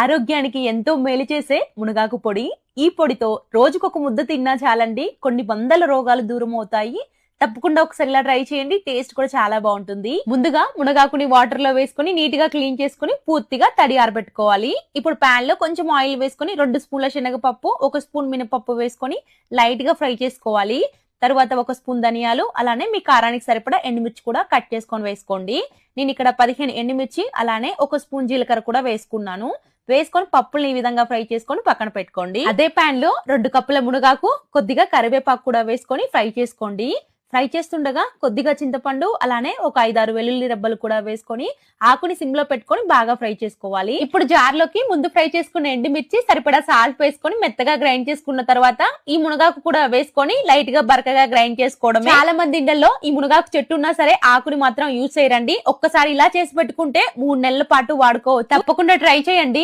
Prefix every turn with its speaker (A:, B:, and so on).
A: ఆరోగ్యానికి ఎంతో మేలు చేసే మునగాకు పొడి. ఈ పొడితో రోజుకొక ముద్ద తిన్నా చాలండి కొన్ని వందల రోగాలు దూరం అవుతాయి. తప్పకుండా ఒకసారి ఇలా ట్రై చేయండి. టేస్ట్ కూడా చాలా బాగుంటుంది. ముందుగా మునగాకుని వాటర్ లో వేసుకొని నీట్ గా క్లీన్ చేసుకుని పూర్తిగా తడి ఆరబెట్టుకోవాలి. ఇప్పుడు పాన్ లో కొంచెం ఆయిల్ వేసుకొని 2 స్పూన్ల శనగపప్పు, 1 స్పూన్ మినపప్పు వేసుకొని లైట్ గా ఫ్రై చేసుకోవాలి. తర్వాత 1 స్పూన్ ధనియాలు, అలానే మీ కారానికి సరిపడా ఎండుమిర్చి కూడా కట్ చేసుకొని వేసుకోండి. నేను ఇక్కడ 15 ఎండుమిర్చి అలానే 1 స్పూన్ జీలకర్ర కూడా వేసుకున్నాను. వేసుకొని పప్పుల్ని ఈ విధంగా ఫ్రై చేసుకొని పక్కన పెట్టుకోండి. అదే పాన్ లో 2 కప్పుల మునగాకు, కొద్దిగా కరివేపాకు కూడా వేసుకొని ఫ్రై చేసుకోండి. ఫ్రై చేస్తుండగా కొద్దిగా చింతపండు, అలానే ఒక 5-6 వెల్లుల్లి రెబ్బలు కూడా వేసుకొని ఆకుని సిమ్ లో పెట్టుకొని బాగా ఫ్రై చేసుకోవాలి. ఇప్పుడు జార్ లోకి ముందు ఫ్రై చేసుకున్న ఎండుమిర్చి, సరిపడా సాల్ట్ వేసుకొని మెత్తగా గ్రైండ్ చేసుకున్న తర్వాత ఈ మునగాకు కూడా వేసుకొని లైట్ గా బరకగా గ్రైండ్ చేసుకోవడం. చాలా మంది ఇండ్లలో ఈ మునగాకు చెట్టు ఉన్నా సరే ఆకుని మాత్రం యూజ్ చేయరండి. ఒక్కసారి ఇలా చేసి పెట్టుకుంటే 3 నెలల పాటు వాడుకోవచ్చు. తప్పకుండా ట్రై చేయండి.